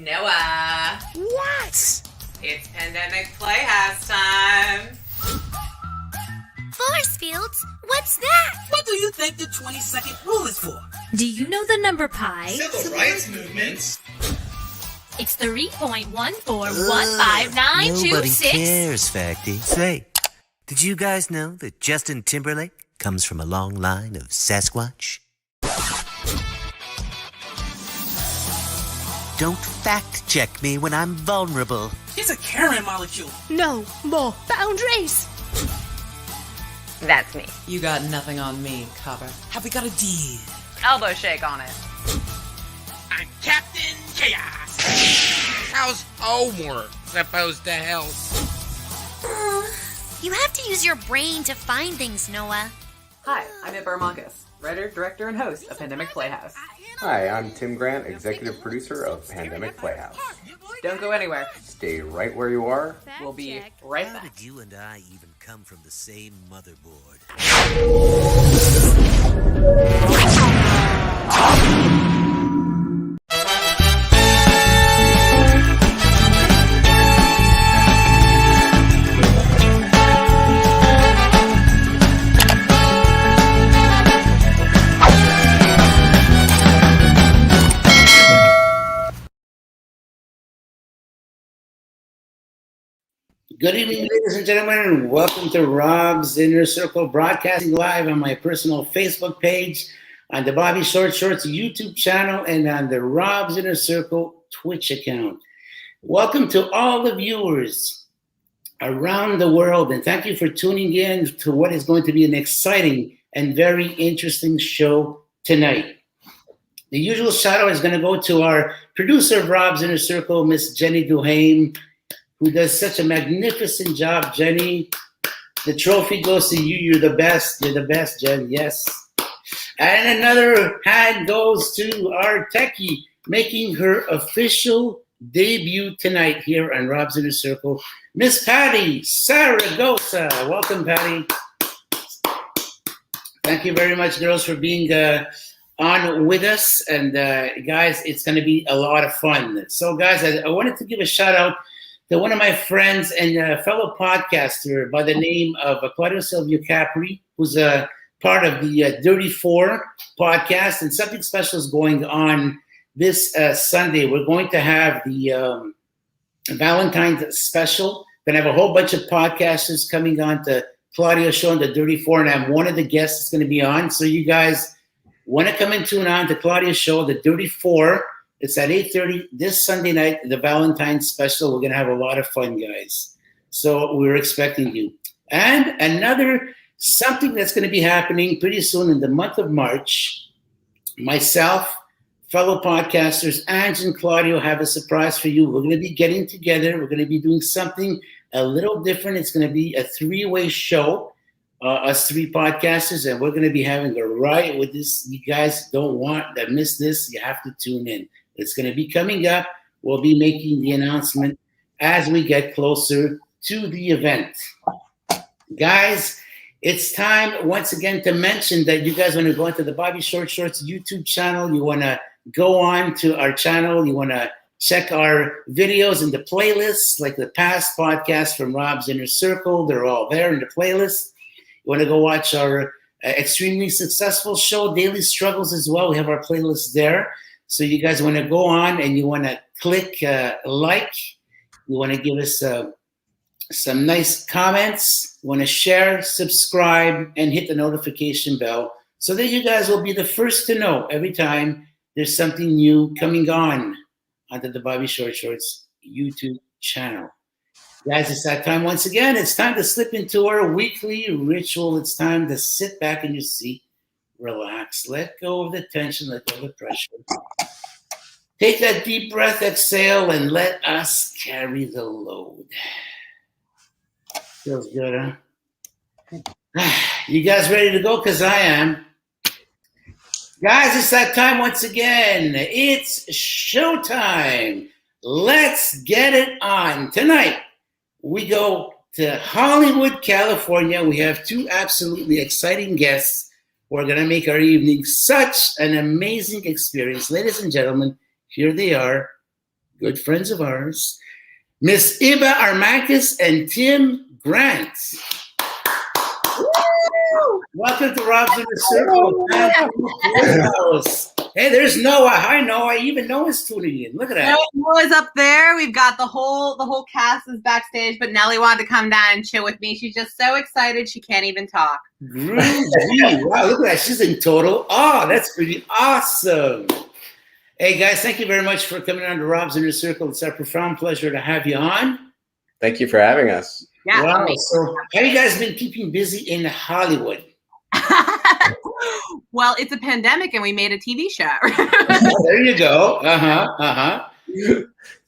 Noah. What? It's Pandemic Playhouse time. Force fields? What's that? What do you think the 20-second rule is for? Do you know the number pi? Civil rights movements. It's 3.1415926. Nobody cares, Facty. Say, did you guys know that Justin Timberlake comes from a long line of Sasquatch? Don't fact-check me when I'm vulnerable. It's a Karen molecule. No more boundaries. That's me. You got nothing on me, Copper. Have we got a deal? Elbow shake on it. I'm Captain Chaos. How's homework supposed to help? You have to use your brain to find things, Noah. Hi, I'm Ibba, writer, director, and host of Pandemic Playhouse. Hi, I'm Tim Grant, executive producer of Pandemic Playhouse. Don't go anywhere. Stay right where you are. We'll be right How back. did you and I even come from the same motherboard? Good evening, ladies and gentlemen, and welcome to Rob's Inner Circle, broadcasting live on my personal Facebook page, on the Bobby Short Shorts YouTube channel, and on the Rob's Inner Circle Twitch account. Welcome to all the viewers around the world, and thank you for tuning in to what is going to be an exciting and very interesting show tonight. The usual shout out is going to go to our producer of Rob's Inner Circle, Miss Jenny Duhame, who does such a magnificent job, Jenny. The trophy goes to you. You're the best. You're the best, Jen. Yes. And another hand goes to our techie, making her official debut tonight here on Rob's Inner Circle, Miss Patty Saragosa. Welcome, Patty. Thank you very much, girls, for being on with us. And guys, it's going to be a lot of fun. So, guys, I wanted to give a shout out to one of my friends and fellow podcaster by the name of Claudio Silvio Capri, who's a part of the Dirty Four podcast, and something special is going on this Sunday. We're going to have the Valentine's special. We're going to have a whole bunch of podcasters coming on to Claudio's show on the Dirty Four, and I'm one of the guests that's going to be on. So you guys want to come and tune on to Claudio's show, the Dirty Four. It's at 8:30 this Sunday night, the Valentine's special. We're going to have a lot of fun, guys. So we're expecting you. And another something that's going to be happening pretty soon in the month of March, myself, fellow podcasters, Ange and Claudio have a surprise for you. We're going to be getting together. We're going to be doing something a little different. It's going to be a three-way show, us three podcasters, and we're going to be having a riot with this. You guys don't want to miss this. You have to tune in. It's going to be coming up. We'll be making the announcement as we get closer to the event. Guys, it's time once again to mention that you guys want to go into the Bobby Short Shorts YouTube channel. You want to go on to our channel. You want to check our videos in the playlists, like the past podcasts from Rob's Inner Circle. They're all there in the playlist. You want to go watch our extremely successful show, Daily Struggles, as well. We have our playlist there. So you guys want to go on and you want to click like. You want to give us some nice comments. You want to share, subscribe, and hit the notification bell so that you guys will be the first to know every time there's something new coming on onto the Bobby Short Shorts YouTube channel. Guys, it's that time once again. It's time to slip into our weekly ritual. It's time to sit back in your seat, relax, let go of the tension, let go of the pressure. Take that deep breath, exhale, and let us carry the load. Feels good, huh? You guys ready to go? Because I am. Guys, it's that time once again. It's showtime. Let's get it on. Tonight, we go to Hollywood, California. We have two absolutely exciting guests who are going to make our evening such an amazing experience. Ladies and gentlemen, here they are. good friends of ours, Miss Ibba Armakis and Tim Grant. Welcome to Rob's in the Circle. Playhouse. Hey, there's Noah. Hi, Noah. Even Noah's tuning in. Look at that. Noah's up there. We've got the whole cast is backstage, but Nellie wanted to come down and chill with me. She's just so excited she can't even talk. Groovy. Wow, look at that. She's in total awe. That's pretty awesome. Hey, guys, thank you very much for coming on to Rob's Inner Circle. It's our profound pleasure to have you on. Thank you for having us. Yeah. Wow. So, how you guys been keeping busy in Hollywood? Well, it's a pandemic, and we made a TV show. There you go.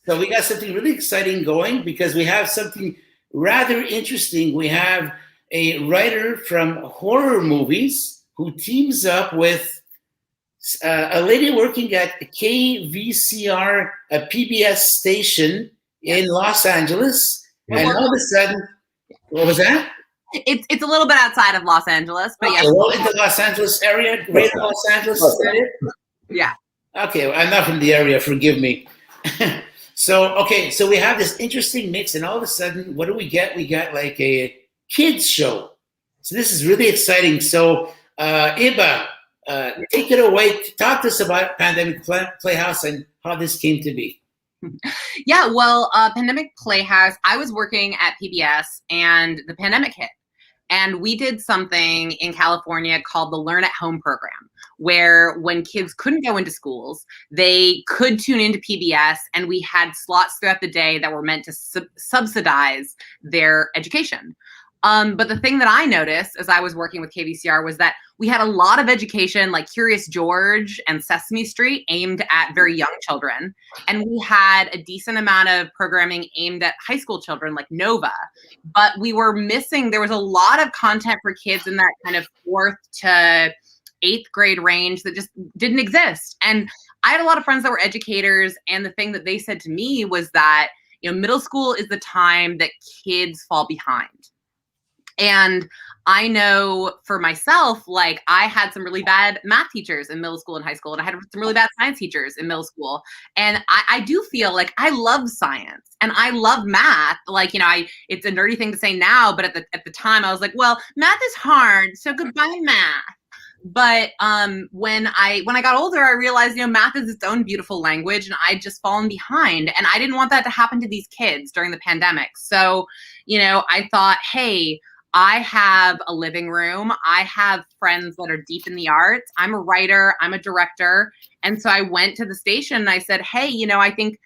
So we got something really exciting going because we have something rather interesting. We have a writer from horror movies who teams up with a lady working at KVCR, a PBS station in Los Angeles. And all of a sudden, what was that? It's a little bit outside of Los Angeles, but yes. Well, in the Los Angeles area, greater Los Angeles, is that it? Yeah. Okay, I'm not from the area, forgive me. So we have this interesting mix, and all of a sudden, what do we get? We got like a kids show. So this is really exciting. So Ibba, take it away. Talk to us about Pandemic Playhouse and how this came to be. Yeah, well, Pandemic Playhouse, I was working at PBS and the pandemic hit. And we did something in California called the Learn at Home program, where when kids couldn't go into schools, they could tune into PBS, and we had slots throughout the day that were meant to subsidize their education. But the thing that I noticed as I was working with KVCR was that we had a lot of education like Curious George and Sesame Street aimed at very young children. And we had a decent amount of programming aimed at high school children like Nova. But we were missing, there was a lot of content for kids in that kind of 4th to 8th grade range that just didn't exist. And I had a lot of friends that were educators. And the thing that they said to me was that, middle school is the time that kids fall behind. And I know for myself, like I had some really bad math teachers in middle school and high school, and I had some really bad science teachers in middle school. And I do feel like I love science and I love math. Like, it's a nerdy thing to say now, but at the time I was like, well, math is hard, so goodbye math. But when I got older, I realized, math is its own beautiful language, and I'd just fallen behind. And I didn't want that to happen to these kids during the pandemic. So, I thought, hey, I have a living room. I have friends that are deep in the arts. I'm a writer. I'm a director. And so I went to the station and I said, hey, I think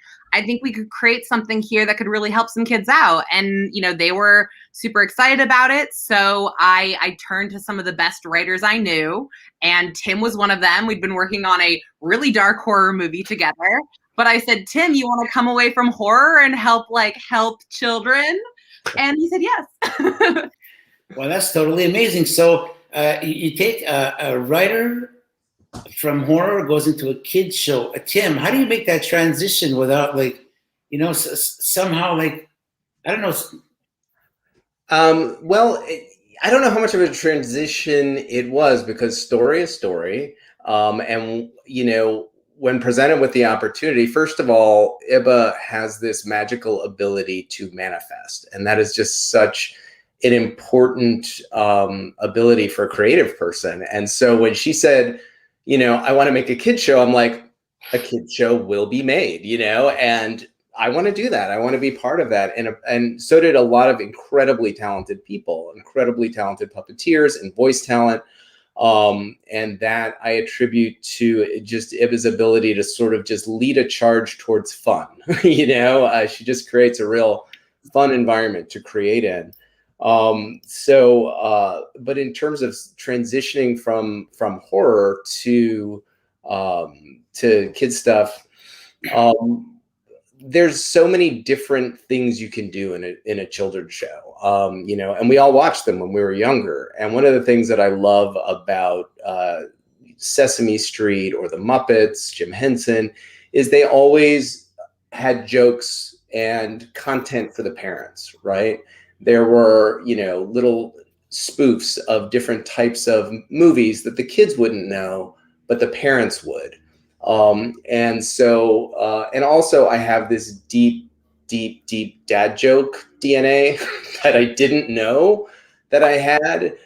we could create something here that could really help some kids out. And, they were super excited about it. So I turned to some of the best writers I knew. And Tim was one of them. We'd been working on a really dark horror movie together. But I said, Tim, you want to come away from horror and help children? And he said, yes. Well, that's totally amazing. So you take a writer from horror, goes into a kid's show. Tim, how do you make that transition without somehow I don't know. Well, I don't know how much of a transition it was because story is story. And, when presented with the opportunity, first of all, Ibba has this magical ability to manifest. And that is just such an important ability for a creative person. And so when she said, I want to make a kid show, I'm like, a kid show will be made, and I want to do that. I want to be part of that. And so did a lot of incredibly talented people, incredibly talented puppeteers and voice talent. And that I attribute to just Ibba's but to sort of just lead a charge towards fun. She just creates a real fun environment to create in. But in terms of transitioning from horror to kid stuff, there's so many different things you can do in a children's show, and we all watched them when we were younger. And one of the things that I love about Sesame Street or the Muppets, Jim Henson, is they always had jokes and content for the parents, right? There were, little spoofs of different types of movies that the kids wouldn't know, but the parents would. And so, and also I have this deep dad joke DNA that I didn't know that I had.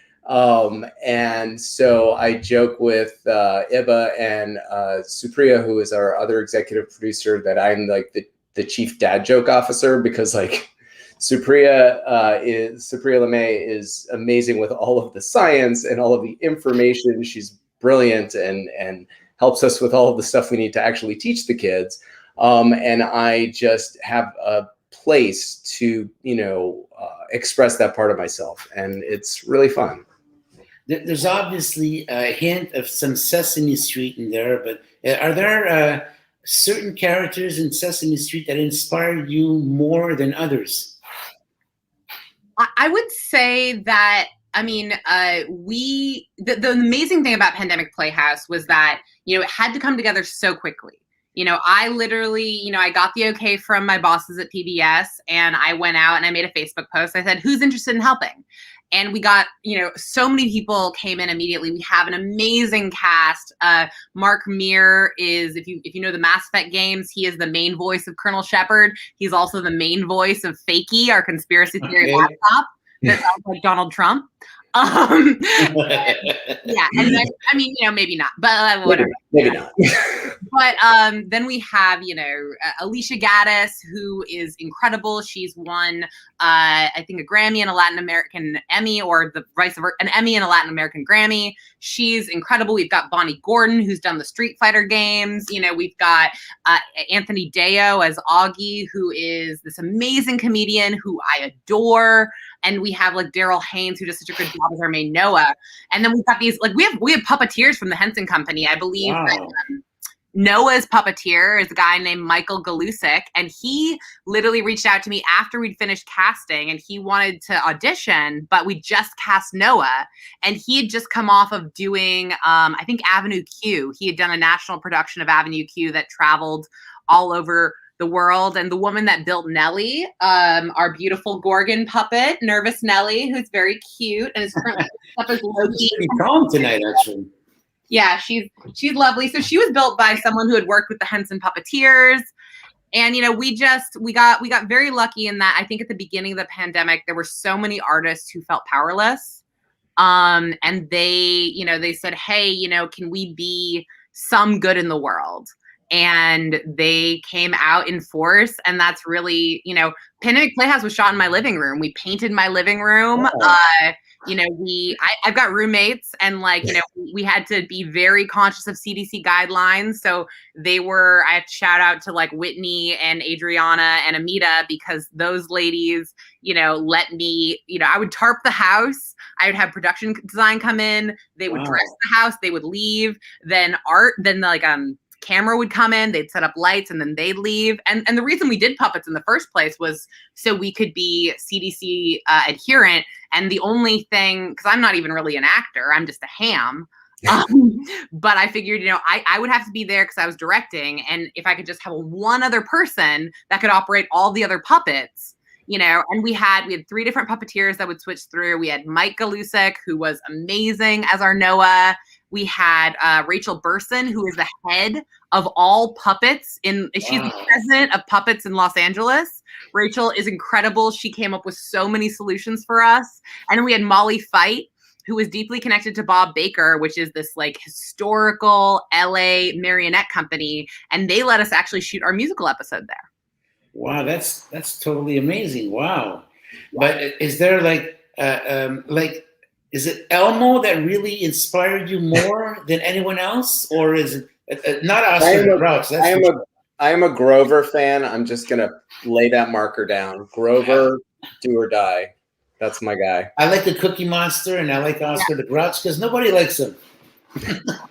And so I joke with Ibba and Supriya, who is our other executive producer, that I'm like the chief dad joke officer, because like Supriya LeMay is amazing with all of the science and all of the information. She's brilliant and helps us with all of the stuff we need to actually teach the kids. And I just have a place to, express that part of myself. And it's really fun. There's obviously a hint of some Sesame Street in there, but are there certain characters in Sesame Street that inspired you more than others? I would say that, the amazing thing about Pandemic Playhouse was that, it had to come together so quickly. I literally, I got the okay from my bosses at PBS, and I went out and I made a Facebook post. I said, who's interested in helping? And we got, so many people came in immediately. We have an amazing cast. Mark Meir is, if you know the Mass Effect games, he is the main voice of Colonel Shepard. He's also the main voice of Fakey, our conspiracy theory laptop that sounds like Donald Trump. Yeah, and then, maybe not, but whatever. Maybe not. But then we have, Alicia Gaddis, who is incredible. She's won, I think, a Grammy and a Latin American Emmy, or the vice versa, an Emmy and a Latin American Grammy. She's incredible. We've got Bonnie Gordon, who's done the Street Fighter games. We've got Anthony Deo as Augie, who is this amazing comedian who I adore. And we have like Daryl Haynes, who does such a good job as our main Noah. And then we've got these, like, we have puppeteers from the Henson Company. I believe that Noah's puppeteer is a guy named Michael Galusik, and he literally reached out to me after we'd finished casting, and he wanted to audition, but we just cast Noah, and he had just come off of doing, I think, Avenue Q. He had done a national production of Avenue Q that traveled all over the world. And the woman that built Nellie, our beautiful Gorgon puppet, Nervous Nellie, who's very cute and is currently up as Loki. She's pretty calm tonight, actually. Yeah, she's lovely. So she was built by someone who had worked with the Henson puppeteers. And, we got very lucky in that I think at the beginning of the pandemic, there were so many artists who felt powerless. And they said, hey, can we be some good in the world? And they came out in force. And that's really, Pandemic Playhouse was shot in my living room. We painted my living room. I've got roommates, and we had to be very conscious of CDC guidelines. So I had to shout out to like Whitney and Adriana and Amita, because those ladies, let me, I would tarp the house. I would have production design come in. They would dress the house. They would leave. Then camera would come in, they'd set up lights, and then they'd leave. And the reason we did puppets in the first place was so we could be CDC adherent. And the only thing, because I'm not even really an actor, I'm just a ham. But I figured, I would have to be there because I was directing. And if I could just have one other person that could operate all the other puppets, and we had 3 different puppeteers that would switch through. We had Mike Galusik, who was amazing as our Noah. We had Rachel Burson, who is the head of all puppets. She's the president of puppets in Los Angeles. Rachel is incredible. She came up with so many solutions for us. And then we had Molly Fight, who is deeply connected to Bob Baker, which is this like historical LA marionette company. And they let us actually shoot our musical episode there. Wow, that's totally amazing. Wow. But is there is it Elmo that really inspired you more than anyone else? Or is it not Oscar Crouch? I am a Grover fan. I'm just going to lay that marker down. Grover, do or die. That's my guy. I like the Cookie Monster, and I like Oscar the Grouch because nobody likes him.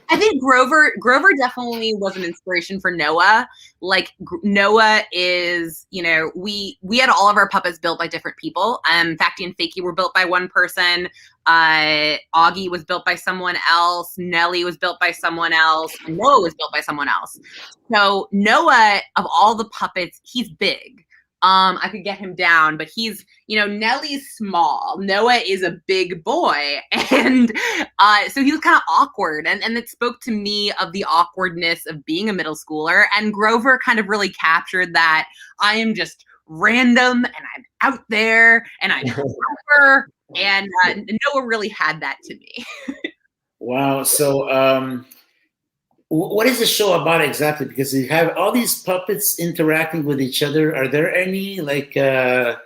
I think Grover definitely was an inspiration for Noah. Like Noah is, we had all of our puppets built by different people. Facty and Fakey were built by one person. Augie was built by someone else. Nellie was built by someone else. And Noah was built by someone else. So Noah, of all the puppets, he's big. I could get him down, but he's, Nellie's small. Noah is a big boy. And so he was kind of awkward. And it spoke to me of the awkwardness of being a middle schooler. And Grover kind of really captured that I am just random and I'm out there and I'm clever. And Noah really had that to me. Wow. So, what is the show about exactly? Because you have all these puppets interacting with each other. Are there any you got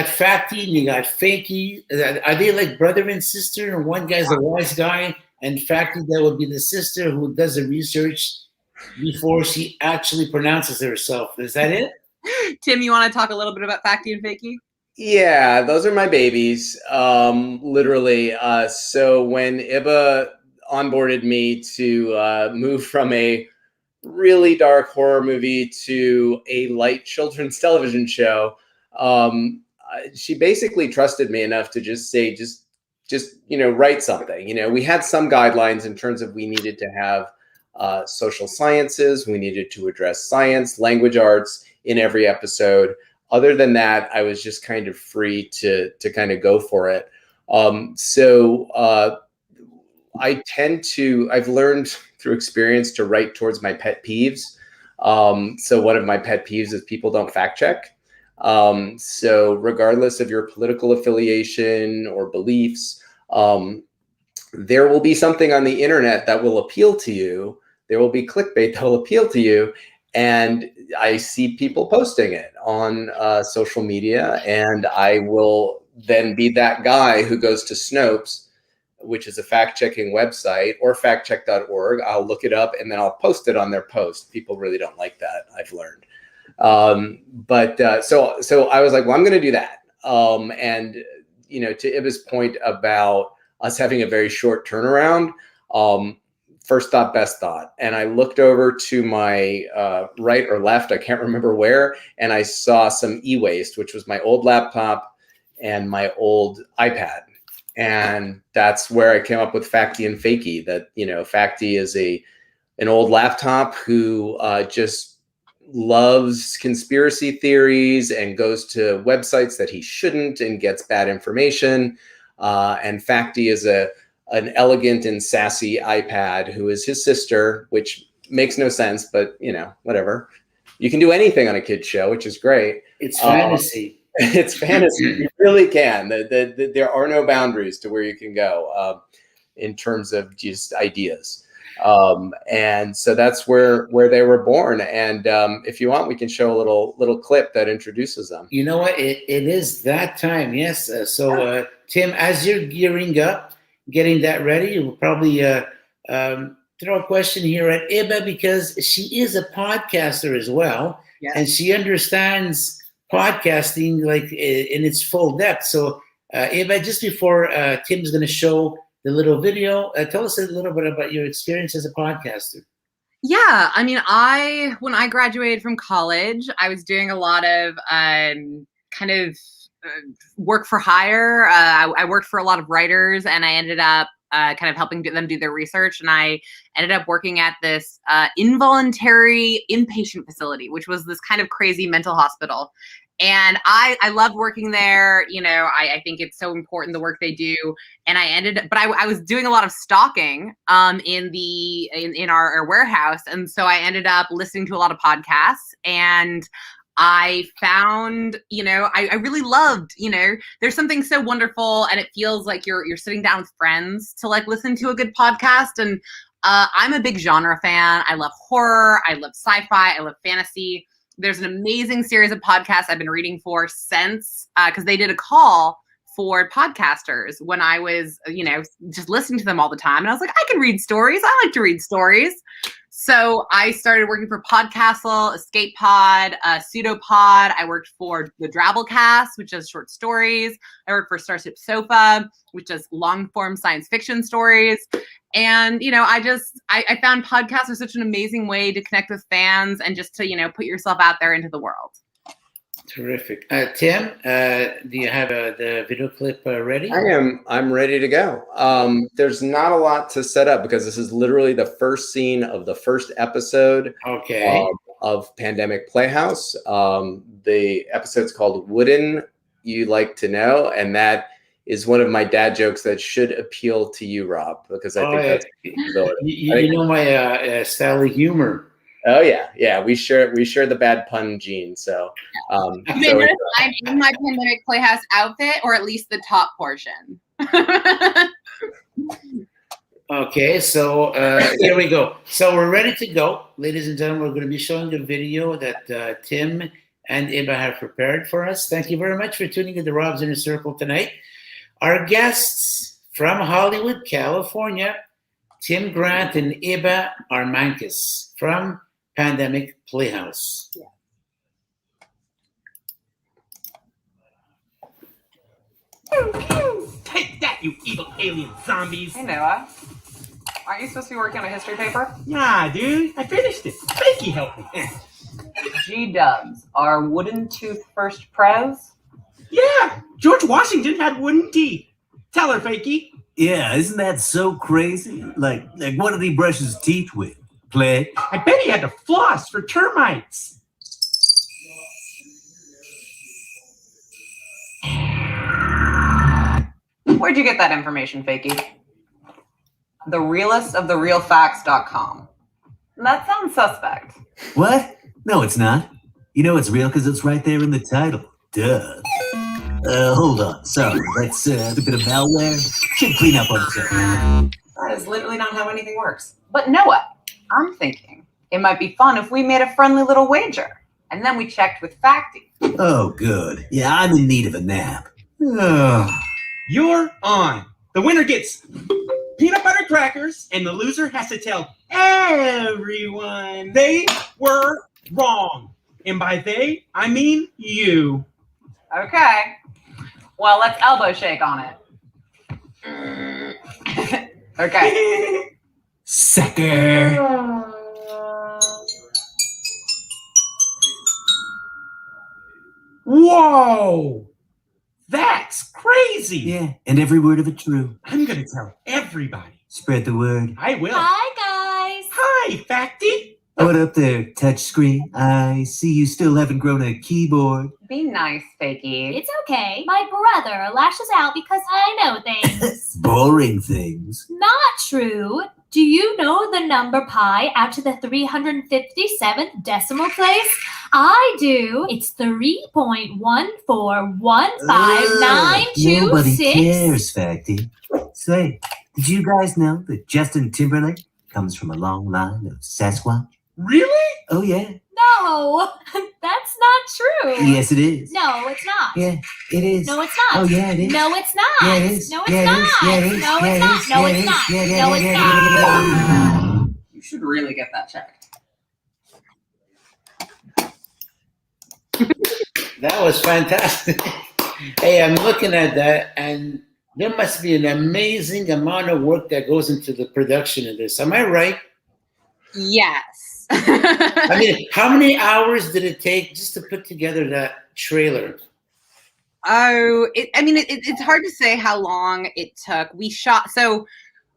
Fatty and you got Fakey? Are they like brother and sister? And one guy's a wise guy, and Fatty that would be the sister who does the research before she actually pronounces herself. Is that it? Tim, you want to talk a little bit about Fatty and Fakey? Yeah, those are my babies, literally. So when Ibba onboarded me to move from a really dark horror movie to a light children's television show, she basically trusted me enough to just say, just write something. We had some guidelines in terms of we needed to have social sciences, we needed to address science, language arts in every episode. Other than that, I was just kind of free to kind of go for it. I've learned through experience to write towards my pet peeves. So one of my pet peeves is people don't fact check. So regardless of your political affiliation or beliefs, there will be something on the internet that will appeal to you. There will be clickbait that will appeal to you. And I see people posting it on social media, and I will then be that guy who goes to Snopes, which is a fact-checking website, or factcheck.org. I'll look it up and then I'll post it on their post. People really don't like that, I've learned. So I was like, well, I'm going to do that. And to Ibba's point about us having a very short turnaround, first thought, best thought. And I looked over to my right or left, I can't remember where, and I saw some e-waste, which was my old laptop and my old iPad. And that's where I came up with Facty and Fakey, that, Facty is an old laptop who just loves conspiracy theories and goes to websites that he shouldn't and gets bad information. And Facty is an elegant and sassy iPad who is his sister, which makes no sense, but whatever. You can do anything on a kid's show, which is great. It's fantasy. It's fantasy. You really can. There are no boundaries to where you can go in terms of just ideas. And so that's where they were born. And if you want, we can show a little clip that introduces them. You know what? It is that time. Yes. Tim, as you're gearing up, getting that ready, we'll probably throw a question here at Ibba, because she is a podcaster as well. Yes. And she understands podcasting like in its full depth. So Ibba, just before Tim's going to show the little video, tell us a little bit about your experience as a podcaster. Yeah, I mean, when I graduated from college, I was doing a lot of kind of work for hire. I worked for a lot of writers, and I ended up kind of helping them do their research. And I ended up working at this involuntary inpatient facility, which was this kind of crazy mental hospital. And I loved working there. I think it's so important, the work they do. And I was doing a lot of stalking in our warehouse. And so I ended up listening to a lot of podcasts, and I found, I really loved, there's something so wonderful, and it feels like you're sitting down with friends to like listen to a good podcast. And I'm a big genre fan. I love horror. I love sci-fi. I love fantasy. There's an amazing series of podcasts I've been reading for since, because they did a call for podcasters when I was, just listening to them all the time. And I was like, I can read stories. I like to read stories. So I started working for Podcastle, Escape Pod, Pseudopod. I worked for the Drabblecast, which does short stories. I worked for Starship Sofa, which does long form science fiction stories. And, I found podcasts are such an amazing way to connect with fans and just to, put yourself out there into the world. Terrific. Tim, do you have the video clip ready? I'm ready to go. There's not a lot to set up because this is literally the first scene of the first episode. Okay. of Pandemic Playhouse. The episode's called Wouldn't You Like to Know? And that is one of my dad jokes that should appeal to you, Rob, because I think that's you know my style of humor. Oh yeah. We share the bad pun gene. So, I'm in my Pandemic Playhouse outfit, or at least the top portion. Okay, so here we go. So we're ready to go, ladies and gentlemen. We're going to be showing a video that Tim and Ibba have prepared for us. Thank you very much for tuning in to Rob's Inner Circle tonight. Our guests from Hollywood, California, Tim Grant and Ibba Armankis from Pandemic Playhouse. Yeah. Take that, you evil alien zombies! Hey, Noah. Aren't you supposed to be working on a history paper? Nah, dude, I finished it. Fakey helped me. G-dubs are wooden tooth first prez? Yeah, George Washington had wooden teeth. Tell her, Fakey. Yeah, isn't that so crazy? Like what did he brush his teeth with? Play? I bet he had to floss for termites. Where'd you get that information, Fakey? The realist of the realfacts.com. That sounds suspect. What? No, it's not. You know it's real because it's right there in the title. Duh. Hold on. Sorry, that's a bit of malware. Should clean up on itself. That is literally not how anything works. But Noah, I'm thinking it might be fun if we made a friendly little wager. And then we checked with Facty. Oh, good. Yeah, I'm in need of a nap. Ugh. You're on. The winner gets peanut butter crackers, and the loser has to tell everyone they were wrong. And by they, I mean you. Okay. Well, let's elbow shake on it. Okay. Sucker. Whoa! That's crazy! Yeah, and every word of it true. I'm gonna tell everybody. Spread the word. I will. Hi, guys. Hi, Facty. What up there, touchscreen? I see you still haven't grown a keyboard. Be nice, Fakey. It's okay. My brother lashes out because I know things. Boring things. Not true. Do you know the number pi out to the 357th decimal place? I do. It's 3.1415926. Nobody cares, Facty. Say, did you guys know that Justin Timberlake comes from a long line of Sasquatch? Really? Oh, yeah. No, that's not true. Yes, it is. No, it's not. Yeah, it is. No, it's not. Oh, yeah, it is. No, it's not. Yeah, it is. No, it's Yeah, it not. is. Yeah, it is. No, Yeah, it's it not. is. No, Yeah, it's it not. is. Yeah, No, it's not. You should really get that checked. That was fantastic. Hey, I'm looking at that, and there must be an amazing amount of work that goes into the production of this. Am I right? Yes. I mean, how many hours did it take just to put together that trailer? Oh, it's hard to say how long it took. We shot,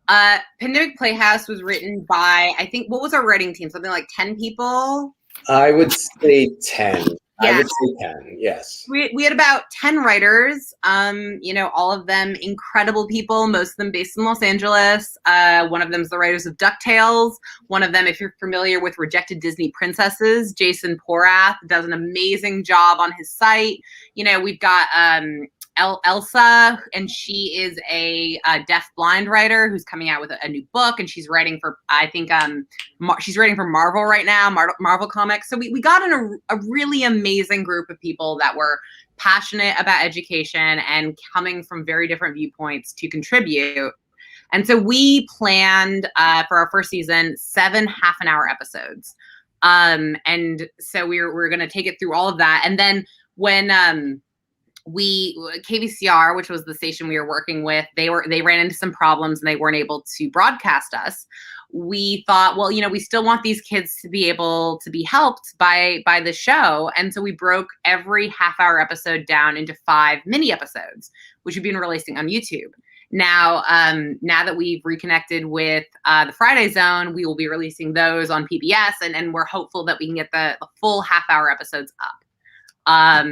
Pandemic Playhouse was written by, I think, what was our writing team? Something like 10 people? I would say 10. Yeah. I would say 10, yes. We had about 10 writers, all of them incredible people, most of them based in Los Angeles. One of them is the writers of DuckTales. One of them, if you're familiar with Rejected Disney Princesses, Jason Porath does an amazing job on his site. We've got Elsa, and she is a deaf blind writer who's coming out with a new book, and she's writing for, I think, she's writing for Marvel right now, Marvel Comics. So we got in a really amazing group of people that were passionate about education and coming from very different viewpoints to contribute. And so we planned for our first season 7 half-an-hour episodes. And so we're going to take it through all of that. And then when KVCR, which was the station we were working with, they ran into some problems and they weren't able to broadcast us. We thought, well, we still want these kids to be able to be helped by the show. And so we broke every half-hour episode down into 5 mini episodes, which we've been releasing on YouTube. Now, now that we've reconnected with the Friday Zone, we will be releasing those on PBS, and we're hopeful that we can get the full half-hour episodes up.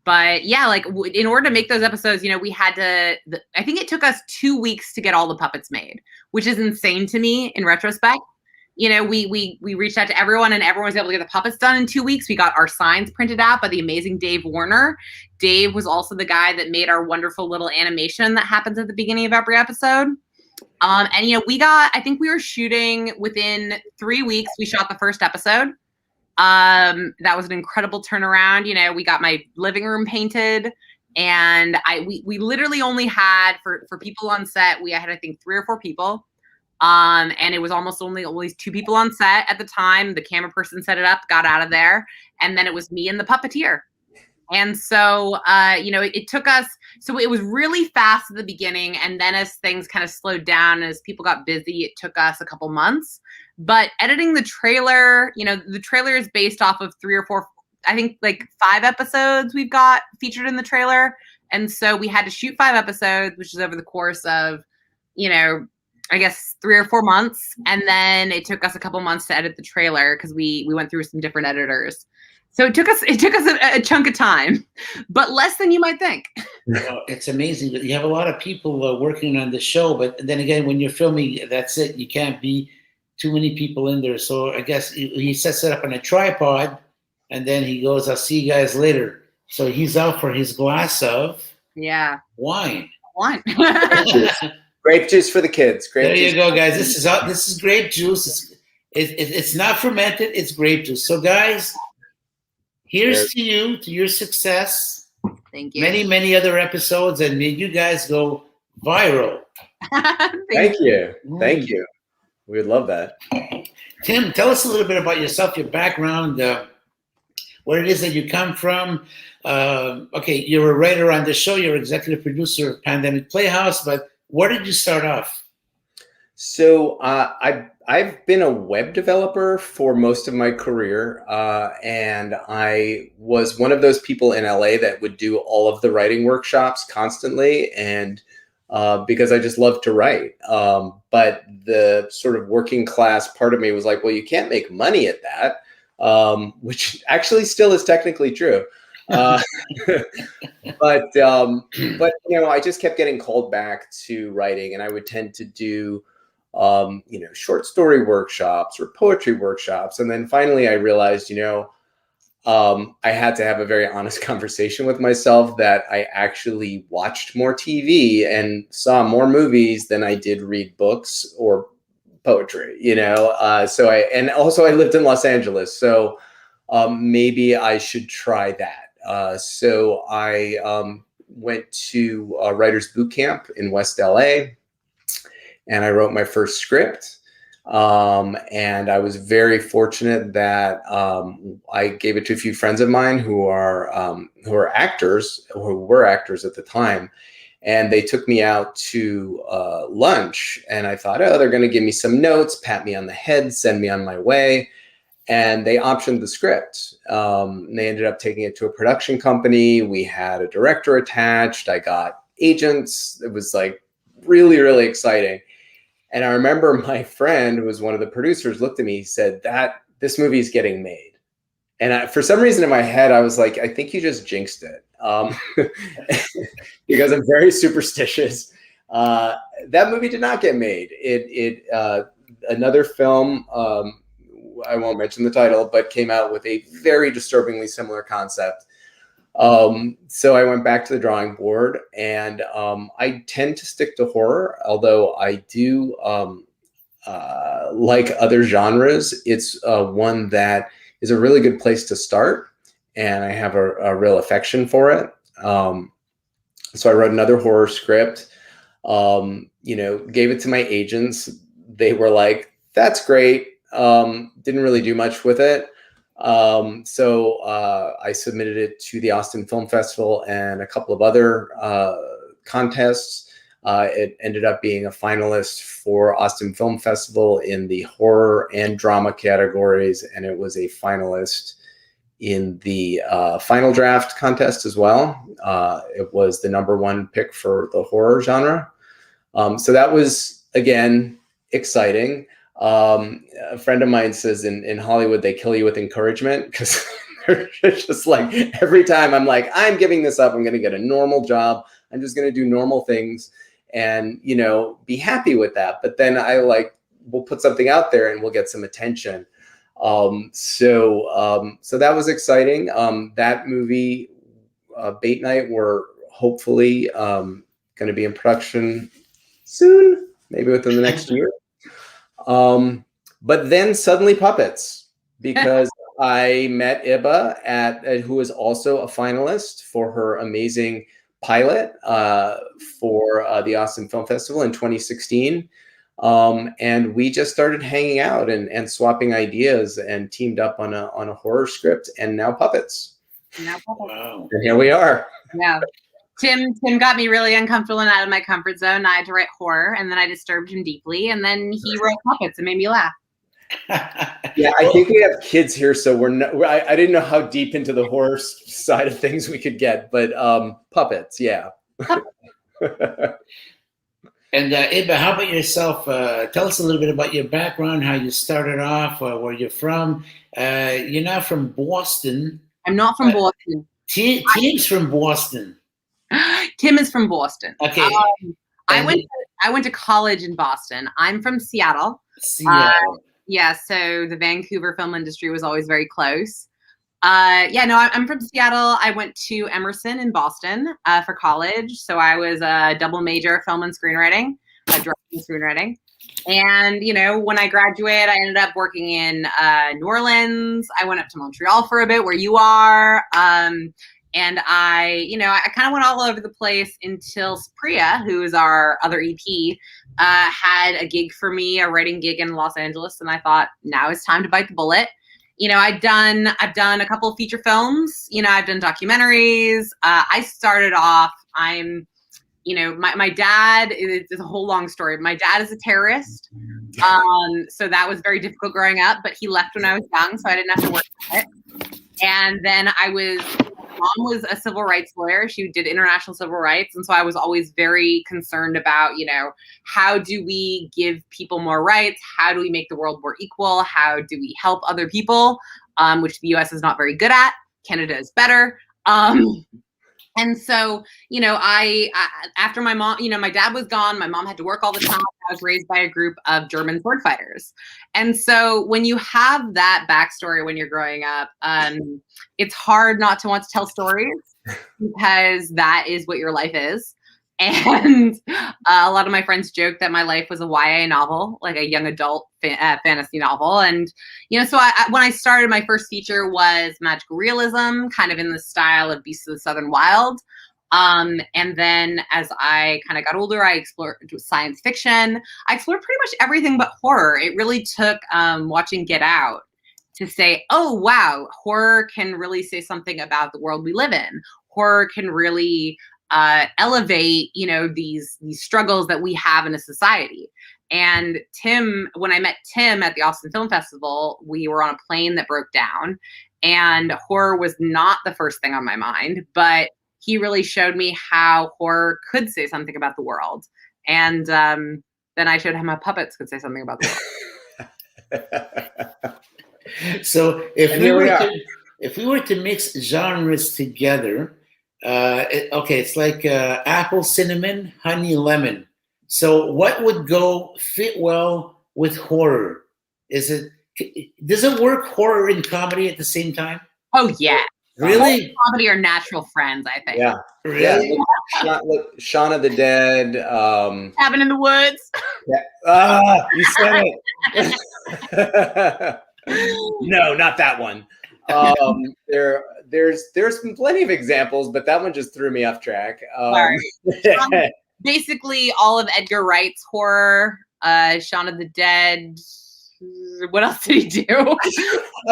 But yeah, like in order to make those episodes, you know, we had to, I think it took us 2 weeks to get all the puppets made, which is insane to me in retrospect. You know, we reached out to everyone and everyone was able to get the puppets done in 2 weeks. We got our signs printed out by the amazing Dave Warner. Dave was also the guy that made our wonderful little animation that happens at the beginning of every episode. And, you know, I think we were shooting within 3 weeks. We shot the first episode. That was an incredible turnaround. You know, we got my living room painted, and we literally only had for people on set, we had, I think, 3 or 4 people. And it was almost only 2 people on set at the time. The camera person set it up, got out of there, and then it was me and the puppeteer. And so, you know, it took us, so it was really fast at the beginning. And then as things kind of slowed down, as people got busy, it took us a couple months. But editing the trailer, you know, the trailer is based off of 3 or 4, I think like 5 episodes we've got featured in the trailer. And so we had to shoot 5 episodes, which is over the course of, you know, I guess 3 or 4 months. And then it took us a couple months to edit the trailer because we went through some different editors. So it took us a chunk of time, but less than you might think. Well, it's amazing. You have a lot of people working on the show, but then again, when you're filming, that's it. You can't be too many people in there. So I guess he sets it up on a tripod, and then he goes, "I'll see you guys later." So he's out for his glass of wine. Grape juice for the kids. There you go, guys. This is grape juice. It's not fermented. It's grape juice. So, guys, here's to you, to your success. Thank you. Many, many other episodes, and may you guys go viral. Thank you. Thank you. We would love that. Tim, tell us a little bit about yourself, your background, where it is that you come from. Okay, you're a writer on the show. You're executive producer of Pandemic Playhouse, but where did you start off? So I've been a web developer for most of my career, and I was one of those people in LA that would do all of the writing workshops constantly, and because I just love to write. But the sort of working class part of me was like, well, you can't make money at that, which actually still is technically true. But you know, I just kept getting called back to writing, and I would tend to do, you know, short story workshops or poetry workshops. And then finally I realized, you know, I had to have a very honest conversation with myself that I actually watched more TV and saw more movies than I did read books or poetry, you know? And also I lived in Los Angeles, so maybe I should try that. So I went to Writers Boot Camp in West LA, and I wrote my first script. And I was very fortunate that I gave it to a few friends of mine who were actors at the time, and they took me out to lunch. And I thought, oh, they're going to give me some notes, pat me on the head, send me on my way. And they optioned the script. They ended up taking it to a production company. We had a director attached. I got agents. It was like really, really exciting. And I remember my friend, who was one of the producers, looked at me, he said, this movie is getting made. And for some reason in my head, I was like, I think you just jinxed it. Because I'm very superstitious. That movie did not get made. Another film, I won't mention the title, but came out with a very disturbingly similar concept. So I went back to the drawing board, and I tend to stick to horror, although I do like other genres. It's one that is a really good place to start, and I have a real affection for it. So I wrote another horror script, you know, gave it to my agents. They were like, that's great. Didn't really do much with it. So I submitted it to the Austin Film Festival and a couple of other contests. It ended up being a finalist for Austin Film Festival in the horror and drama categories, and it was a finalist in the final draft contest as well. It was the #1 pick for the horror genre. So that was, again, exciting. A friend of mine says in Hollywood, they kill you with encouragement, because they're just like, every time I'm like, I'm giving this up, I'm going to get a normal job. I'm just going to do normal things and, be happy with that. But then we'll put something out there and we'll get some attention. So that was exciting. That movie, Bait Night, we're hopefully going to be in production soon, maybe within the next year. But then suddenly puppets, because I met Ibba who was also a finalist for her amazing pilot for the Austin Film Festival in 2016. And we just started hanging out and swapping ideas and teamed up on a horror script, and now puppets. Wow. And here we are. Yeah. Tim got me really uncomfortable and out of my comfort zone. I had to write horror, and then I disturbed him deeply, and then he wrote puppets and made me laugh. Yeah, I think we have kids here, so I didn't know how deep into the horror side of things we could get, but puppets, yeah. And Ibba, how about yourself? Tell us a little bit about your background, how you started off, where you're from. You're not from Boston. I'm not from Boston. Tim's from Boston. Tim is from Boston. Okay. I went to college in Boston. I'm from Seattle. Seattle. Yeah, so the Vancouver film industry was always very close. I'm from Seattle. I went to Emerson in Boston for college. So I was a double major, film and screenwriting, directing and screenwriting. And, when I graduated, I ended up working in New Orleans. I went up to Montreal for a bit, where you are. And I kind of went all over the place until Supriya, who is our other EP, had a gig for me, a writing gig in Los Angeles. And I thought, now it's time to bite the bullet. I've done a couple of feature films. I've done documentaries. I started off, my dad, it's a whole long story. My dad is a terrorist. So that was very difficult growing up, but he left when I was young, so I didn't have to work with it. And then mom was a civil rights lawyer. She did international civil rights. And so I was always very concerned about, how do we give people more rights? How do we make the world more equal? How do we help other people? Which the US is not very good at. Canada is better. And so, I after my mom, my dad was gone, my mom had to work all the time. I was raised by a group of German sword fighters. And so when you have that backstory when you're growing up, it's hard not to want to tell stories, because that is what your life is. And a lot of my friends joke that my life was a YA novel, like a young adult fantasy novel. And, so when I started, my first feature was magical realism, kind of in the style of Beasts of the Southern Wild. And then as I kind of got older, I explored science fiction. I explored pretty much everything but horror. It really took watching Get Out to say, oh, wow, horror can really say something about the world we live in. Horror can really elevate, these struggles that we have in a society. And when I met Tim at the Austin Film Festival, we were on a plane that broke down, and horror was not the first thing on my mind, but he really showed me how horror could say something about the world. And then I showed him how puppets could say something about the world. So if we were to mix genres together, it's like apple, cinnamon, honey, lemon. So what would fit well with horror? Does it work, horror and comedy at the same time? Oh yeah. Really? Comedy are natural friends, I think. Yeah. Really? Yeah. Shaun of the Dead. Cabin in the Woods. Yeah. You said it. No, not that one. There's been plenty of examples, but that one just threw me off track. Basically, all of Edgar Wright's horror, Shaun of the Dead. What else did he do? I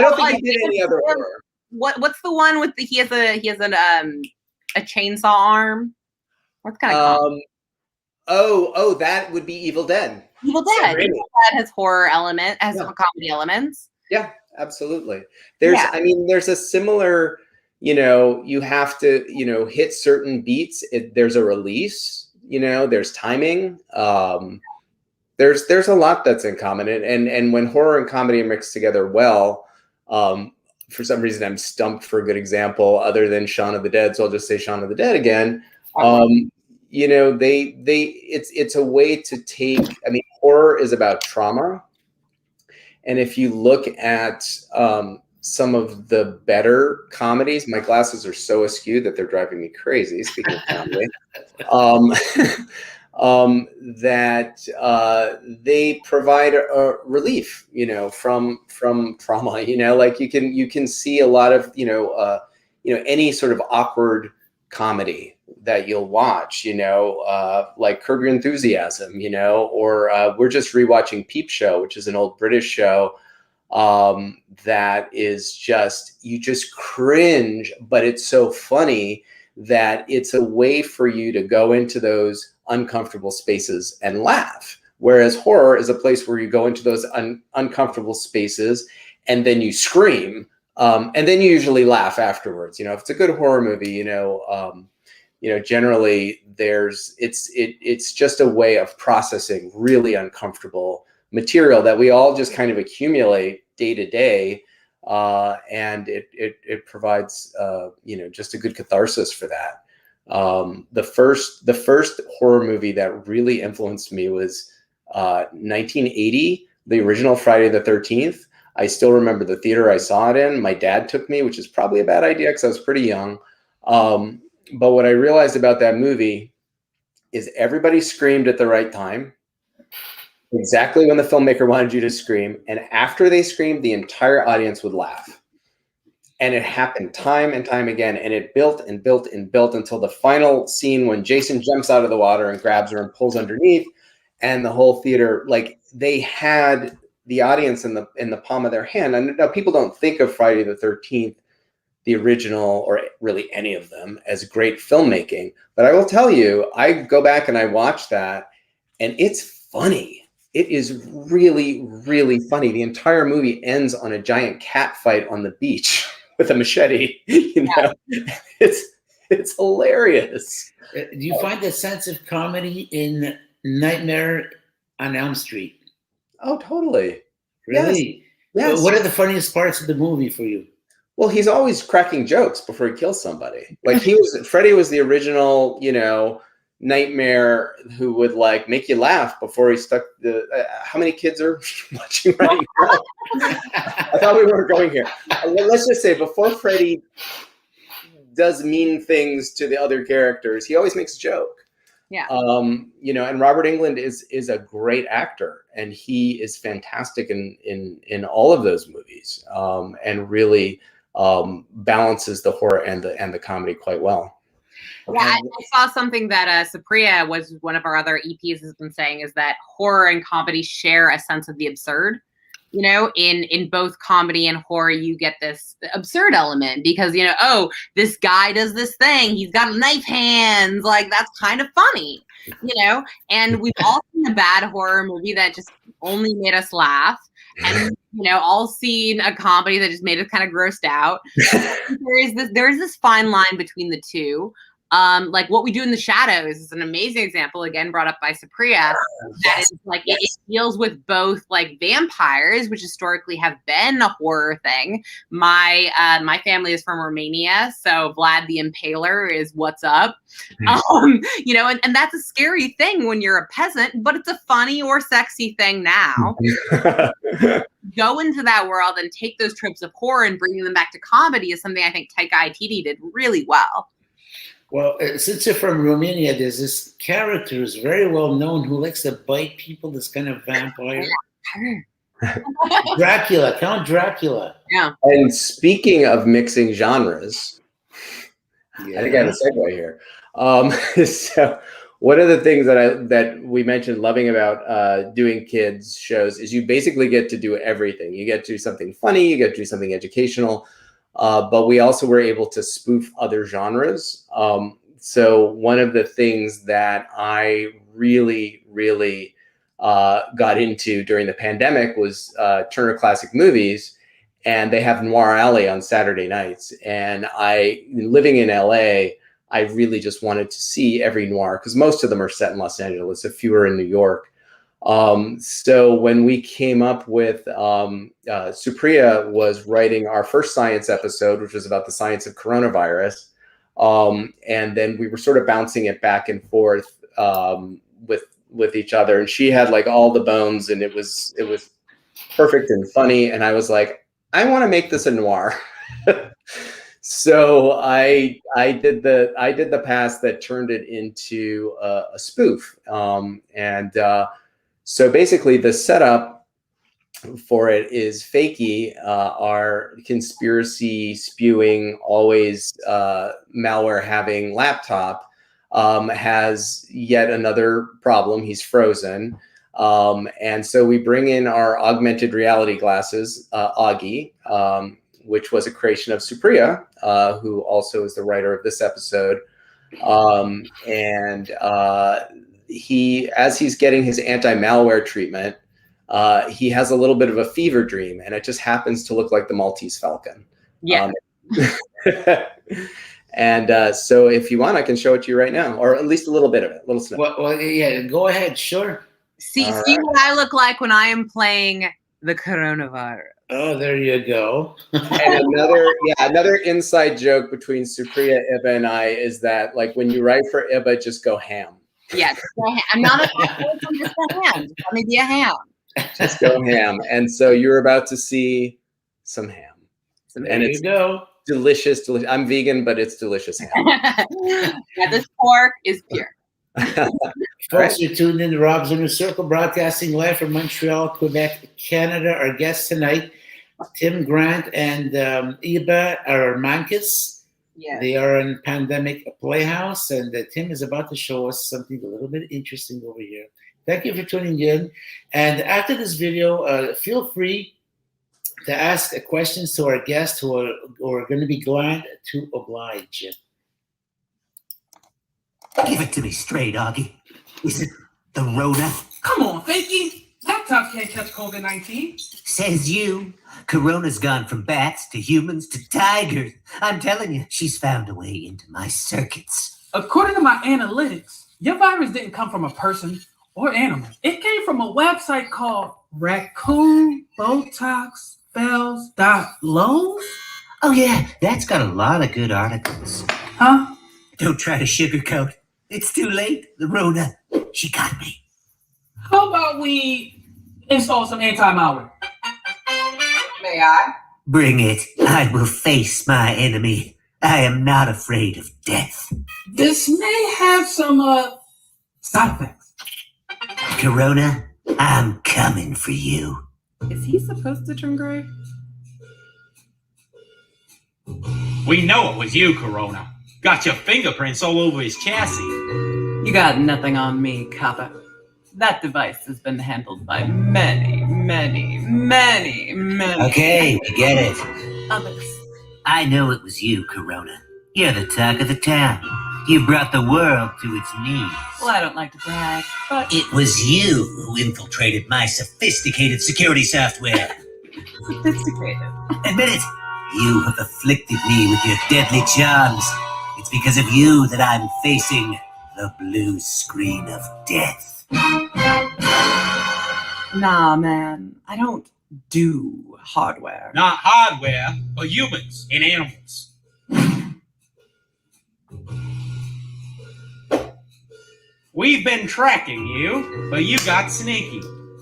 don't think he did any other horror. What's the one with he has a chainsaw arm? What's kind of that would be Evil Dead. Evil Dead. Evil Dead has horror comedy elements. Yeah, absolutely. There's a similar, you have to, hit certain beats. There's a release, You know, there's timing. There's a lot that's in common, and when horror and comedy are mixed together well, for some reason I'm stumped for a good example other than Shaun of the Dead, so I'll just say Shaun of the Dead again. You know, it's a way to take. I mean, horror is about trauma, and if you look at some of the better comedies, my glasses are so askew that they're driving me crazy. Speaking of comedy. That they provide a relief, you know, from trauma. You know, like you can see a lot of, you know, any sort of awkward comedy that you'll watch, you know, like Curb Your Enthusiasm, you know, or we're just rewatching Peep Show, which is an old British show that is just, you just cringe, but it's so funny that it's a way for you to go into those uncomfortable spaces and laugh. Whereas horror is a place where you go into those uncomfortable spaces and then you scream, and then you usually laugh afterwards. You know, if it's a good horror movie, you know, generally it's just a way of processing really uncomfortable material that we all just kind of accumulate day to day. And it provides, you know, just a good catharsis for that. The first horror movie that really influenced me was 1980, the original Friday the 13th. I still remember the theater I saw it in. My dad took me, which is probably a bad idea because I was pretty young. But what I realized about that movie is everybody screamed at the right time, exactly when the filmmaker wanted you to scream. And after they screamed, the entire audience would laugh. And it happened time and time again. And it built and built and built until the final scene when Jason jumps out of the water and grabs her and pulls underneath. And the whole theater, like, they had the audience in the palm of their hand. And now people don't think of Friday the 13th, the original, or really any of them, as great filmmaking. But I will tell you, I go back and I watch that, and it's funny. It is really, really funny. The entire movie ends on a giant cat fight on the beach with a machete. You know, it's hilarious. Do you find a sense of comedy in Nightmare on Elm Street? Oh, totally. Really? Yes. What are the funniest parts of the movie for you? Well, he's always cracking jokes before he kills somebody. Like Freddy was the original, you know, nightmare who would like make you laugh before he stuck the. How many kids are watching right now? I thought we weren't going here. Let's just say before Freddy does mean things to the other characters, he always makes a joke. Yeah. You know, and Robert Englund is a great actor, and he is fantastic in all of those movies, and really balances the horror and the comedy quite well. Yeah, I saw something that Supriya, was one of our other EPs, has been saying, is that horror and comedy share a sense of the absurd. You know, in both comedy and horror, you get this absurd element because, you know, oh, this guy does this thing. He's got knife hands. Like, that's kind of funny, you know? And we've all seen a bad horror movie that just only made us laugh. And, you know, all seen a comedy that just made us kind of grossed out. There is this fine line between the two. Like What We Do in the Shadows is an amazing example, again brought up by Supriya. That is like it deals with both like vampires, which historically have been a horror thing. My family is from Romania, so Vlad the Impaler is what's up. You know, and that's a scary thing when you're a peasant, but it's a funny or sexy thing now. Go into that world and take those tropes of horror and bringing them back to comedy is something I think Taika Waititi did really well. Well, since you're from Romania, there's this character who's very well known who likes to bite people, this kind of vampire. Dracula, Count Dracula. Yeah. And speaking of mixing genres, I think I have a segue here. So one of the things that we mentioned loving about doing kids shows is you basically get to do everything. You get to do something funny, you get to do something educational. But we also were able to spoof other genres. So one of the things that I really, really got into during the pandemic was Turner Classic Movies, and they have Noir Alley on Saturday nights. And living in LA, I really just wanted to see every noir, because most of them are set in Los Angeles, a few are in New York. So when we came up with, Supriya was writing our first science episode, which was about the science of coronavirus. And then we were sort of bouncing it back and forth, with each other. And she had like all the bones, and it was perfect and funny. And I was like, I want to make this a noir. So I did the pass that turned it into a spoof. So basically the setup for it is Fakey, our conspiracy spewing, always malware having laptop, has yet another problem. He's frozen. And so we bring in our augmented reality glasses, Augie, which was a creation of Supriya, who also is the writer of this episode. As he's getting his anti-malware treatment, he has a little bit of a fever dream, and it just happens to look like the Maltese Falcon. Yeah. So if you want, I can show it to you right now, or at least a little bit of it, a little snippet. Well, yeah, go ahead. Sure. See what I look like when I am playing the coronavirus. Oh, there you go. And another inside joke between Supriya, Ibba, and I is that, like, when you write for Ibba, just go ham. Yeah, I'm not a I'm just a ham. Just let me be a ham. Just go ham. And so you're about to see some ham. There you go. Delicious. I'm vegan, but it's delicious ham. Yeah, this pork is pure. Folks, you're tuned in to Rob's Inner Circle, broadcasting live from Montreal, Quebec, Canada. Our guests tonight, Tim Grant and Ibba Armankis. Yeah. They are in Pandemic Playhouse, and Tim is about to show us something a little bit interesting over here. Thank you for tuning in. And after this video, feel free to ask questions to our guests who are going to be glad to oblige. Give it to me straight, Augie. Is it the Rona? Come on, Fakey. Laptop can't catch COVID-19. Says you. Corona's gone from bats to humans to tigers. I'm telling you, she's found a way into my circuits. According to my analytics, your virus didn't come from a person or animal. It came from a website called raccoonbotoxfells.loan. Oh yeah, that's got a lot of good articles. Huh? Don't try to sugarcoat. It's too late. The Rona, she got me. How about we install some anti-malware? May I? Bring it. I will face my enemy. I am not afraid of death. This may have some side effects. Corona, I'm coming for you. Is he supposed to turn gray? We know it was you, Corona. Got your fingerprints all over his chassis. You got nothing on me, copper. That device has been handled by many Okay, we get it. others. I know it was you, Corona. You're the talk of the town. You brought the world to its knees. Well, I don't like to brag, but It was you who infiltrated my sophisticated security software. sophisticated. Admit it. You have afflicted me with your deadly charms. It's because of you that I'm facing the blue screen of death. Nah, man. I don't do hardware. Not hardware, but humans and animals. We've been tracking you, but you got sneaky.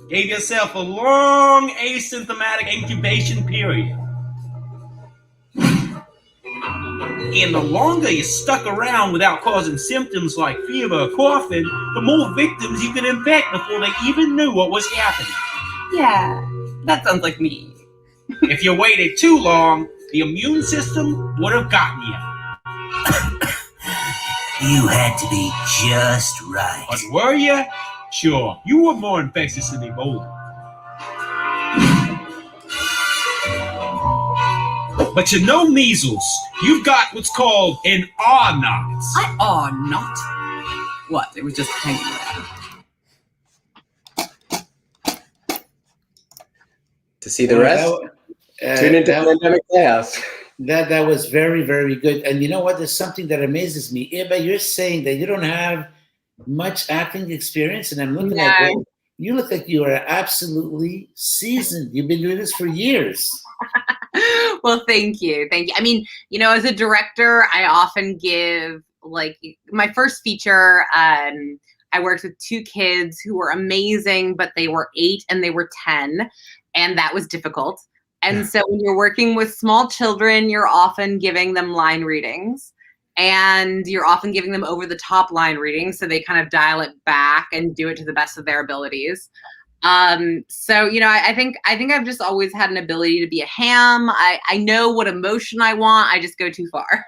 Gave yourself a long asymptomatic incubation period. And the longer you stuck around without causing symptoms like fever or coughing, the more victims you could infect before they even knew what was happening. Yeah, that sounds like me. If you waited too long, the immune system would have gotten you. You had to be just right. But were you? Sure, you were more infectious than Ebola. But you know measles. You've got what's called an R knot. I are not. What? It was just hanging there. To see the rest, tune into Pandemic Playhouse. That was very, very good. And you know what? There's something that amazes me. Ibba, you're saying that you don't have much acting experience, and I'm looking at you. You look like you are absolutely seasoned. You've been doing this for years. Well, thank you. Thank you. I mean, you know, as a director, I often give, like, my first feature, I worked with 2 kids who were amazing, but they were 8 and they were 10, and that was difficult. And so when you're working with small children, you're often giving them line readings, and you're often giving them over the top line readings, so they kind of dial it back and do it to the best of their abilities. So, you know, I think I've just always had an ability to be a ham. I know what emotion I want. I just go too far.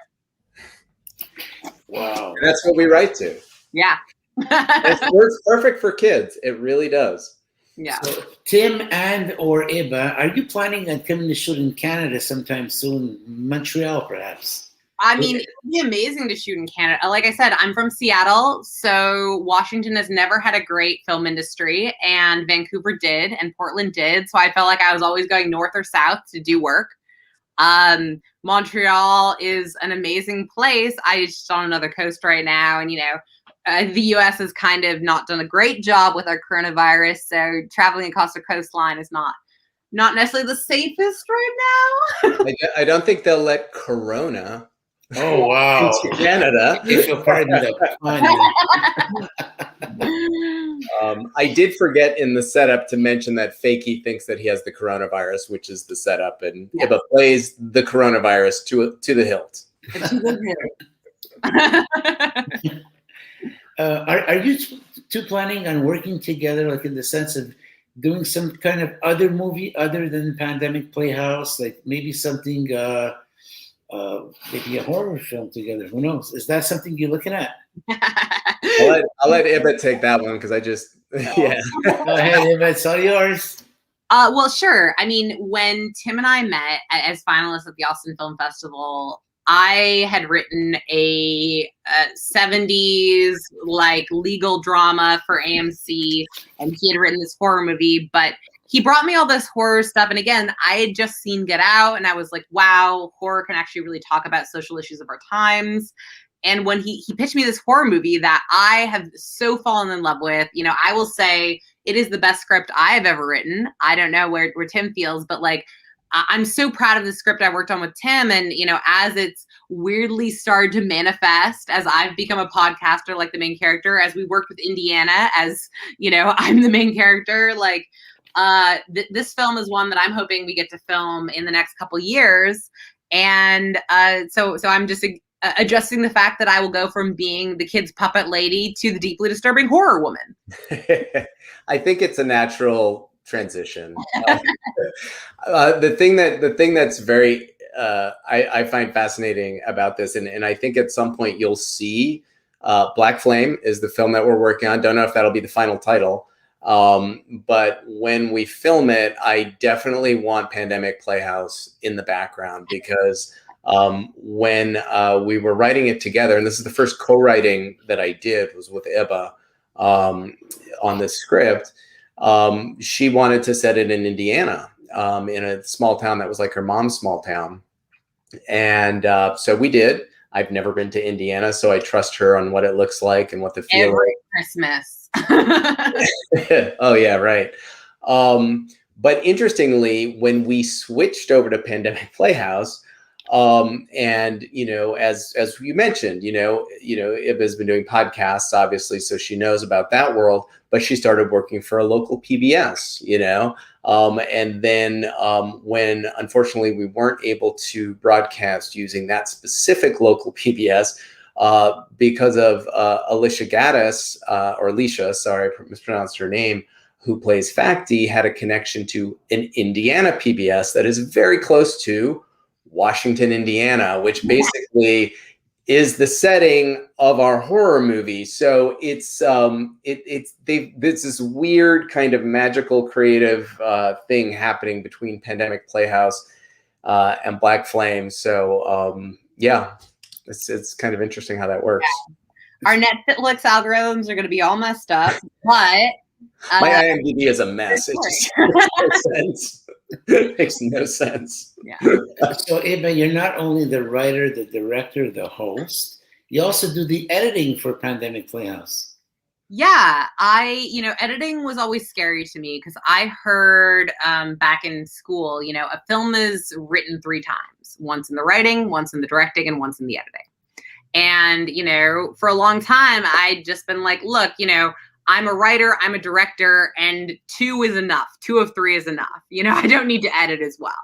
Wow. And that's what we write to. Yeah. It works perfect for kids. It really does. Yeah. So, Tim and or Ibba, are you planning on coming to shoot in Canada sometime soon? Montreal, perhaps? I mean, it'd be amazing to shoot in Canada. Like I said, I'm from Seattle, so Washington has never had a great film industry, and Vancouver did, and Portland did. So I felt like I was always going north or south to do work. Montreal is an amazing place. I just on another coast right now, and you know, the U.S. has kind of not done a great job with our coronavirus, so traveling across the coastline is not necessarily the safest right now. I don't think they'll let Corona. Oh wow! Into Canada. If you'll pardon the pun. I did forget in the setup to mention that Fakey thinks that he has the coronavirus, which is the setup, and Ibba plays the coronavirus to the hilt. Are you 2 planning on working together, like in the sense of doing some kind of other movie other than Pandemic Playhouse, like maybe something, maybe a horror film together? Who knows? Is that something you're looking at? I'll let Ibba take that one because I just yeah. Go ahead, Ibba. It's all yours. Well, sure. I mean, when Tim and I met as finalists at the Austin Film Festival, I had written a 70s like legal drama for AMC, and he had written this horror movie, but he brought me all this horror stuff. And again, I had just seen Get Out, and I was like, wow, horror can actually really talk about social issues of our times. And when he pitched me this horror movie that I have so fallen in love with, you know, I will say it is the best script I've ever written. I don't know where Tim feels, but like, I'm so proud of the script I worked on with Tim. And, you know, as it's weirdly started to manifest, as I've become a podcaster, like the main character, as we worked with Indiana, as, you know, I'm the main character, like, this film is one that I'm hoping we get to film in the next couple years. And so I'm just adjusting the fact that I will go from being the kid's puppet lady to the deeply disturbing horror woman. I think it's a natural transition. The thing that's very I find fascinating about this, and I think at some point you'll see Black Flame is the film that we're working on. Don't know if that'll be the final title. But when we film it, I definitely want Pandemic Playhouse in the background, because when we were writing it together, and this is the first co-writing that I did was with Ibba on this script, she wanted to set it in Indiana, in a small town that was like her mom's small town. And so we did. I've never been to Indiana, so I trust her on what it looks like and what the feel Every Christmas. Oh yeah, right. But interestingly, when we switched over to Pandemic Playhouse, and you know, as you mentioned, you know, Ibba's been doing podcasts, obviously, so she knows about that world. But she started working for a local PBS, you know, and then when unfortunately we weren't able to broadcast using that specific local PBS because of Alicia Gaddis, or Alicia, sorry, I mispronounced her name, who plays Facty, had a connection to an Indiana PBS that is very close to Washington, Indiana, which basically is the setting of our horror movie. So it's this weird kind of magical creative thing happening between Pandemic Playhouse and Black Flame. So yeah, it's kind of interesting how that works. Yeah. Our Netflix algorithms are going to be all messed up, but my IMDb is a mess. It just makes no sense. Makes no sense. Yeah. So, Ibba, you're not only the writer, the director, the host, you also do the editing for Pandemic Playhouse. Yeah, editing was always scary to me because I heard back in school, a film is written 3 times, once in the writing, once in the directing, and once in the editing. And, for a long time, I'd just been like, look, I'm a writer, I'm a director, and 2 is enough. 2 of 3 is enough. I don't need to edit as well.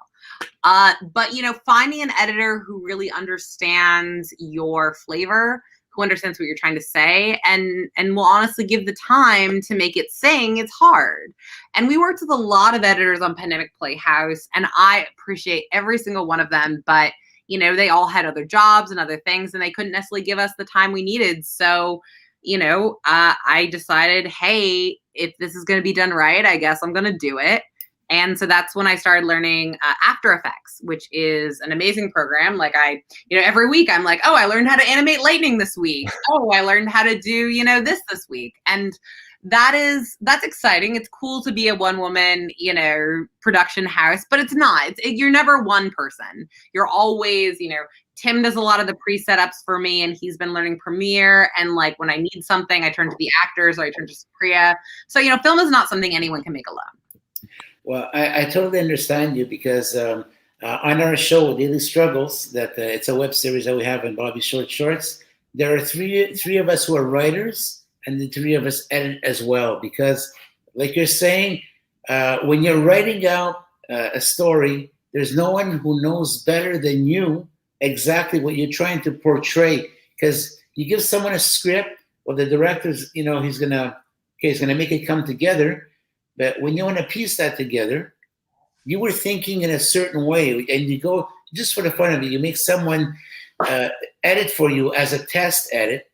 But, finding an editor who really understands your flavor, who understands what you're trying to say, and will honestly give the time to make it sing, it's hard. And we worked with a lot of editors on Pandemic Playhouse, and I appreciate every single one of them, but they all had other jobs and other things, and they couldn't necessarily give us the time we needed. So, I decided, hey, if this is going to be done right, I guess I'm going to do it. And so that's when I started learning After Effects, which is an amazing program. Like every week I'm like, oh, I learned how to animate lightning this week. Oh, I learned how to do, this week. And that's exciting. It's cool to be a one-woman, production house, but it's not. You're never one person. You're always, Tim does a lot of the pre-setups for me, and he's been learning Premiere. And like when I need something, I turn to the actors or I turn to Priya. So, film is not something anyone can make alone. Well, I totally understand you because on our show, Daily Struggles, that it's a web series that we have in Bobby Short Shorts, there are three of us who are writers, and the 3 of us edit as well. Because, like you're saying, when you're writing out a story, there's no one who knows better than you exactly what you're trying to portray. Because you give someone a script, well, the director's, he's gonna make it come together. But when you want to piece that together, you were thinking in a certain way, and you go just for the fun of it. You make someone edit for you as a test edit,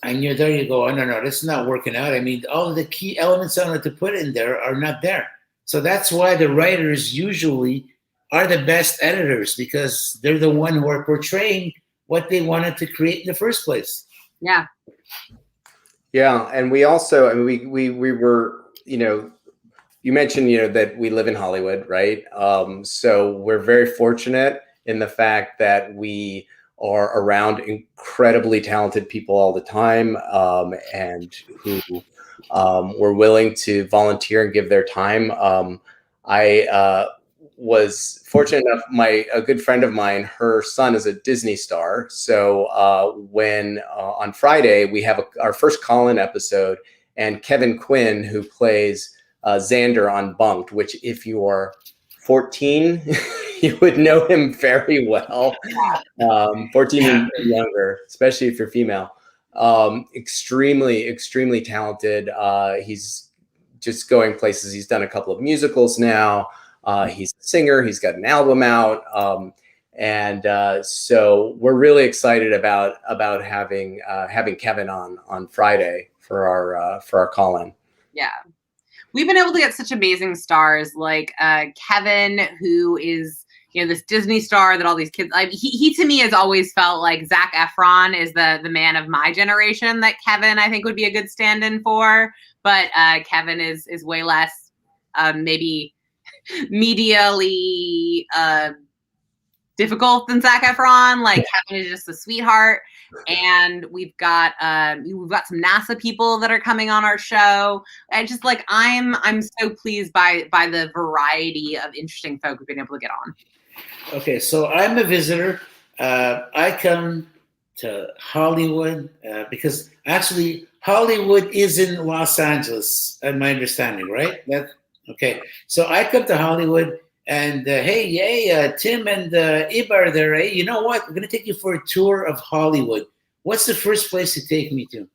and you're there. You go, oh no, this is not working out. I mean, all of the key elements I wanted to put in there are not there. So that's why the writers usually are the best editors, because they're the one who are portraying what they wanted to create in the first place. Yeah. Yeah, and we also, we were. You mentioned, that we live in Hollywood, right? So we're very fortunate in the fact that we are around incredibly talented people all the time, and who were willing to volunteer and give their time. I was fortunate enough, a good friend of mine, her son is a Disney star. So when on Friday, we have our first call-in episode, and Kevin Quinn, who plays Xander on Bunked, which if you are 14, you would know him very well. 14 and younger, especially if you're female. Extremely, extremely talented. He's just going places. He's done a couple of musicals now. He's a singer. He's got an album out. So we're really excited about having Kevin on Friday for our call-in. Yeah. We've been able to get such amazing stars like Kevin, who is, this Disney star that all these kids, he to me has always felt like Zac Efron is the man of my generation that Kevin, I think, would be a good stand-in for. But Kevin is way less maybe medially difficult than Zac Efron. Like Kevin is just a sweetheart. And we've got some NASA people that are coming on our show. And just like I'm so pleased by the variety of interesting folk we've been able to get on. Okay, so I'm a visitor. I come to Hollywood because actually Hollywood is in Los Angeles, in my understanding, right? Okay. So I come to Hollywood. And hey, Tim and Ibba are there. Hey, you know what? We're going to take you for a tour of Hollywood. What's the first place to take me to?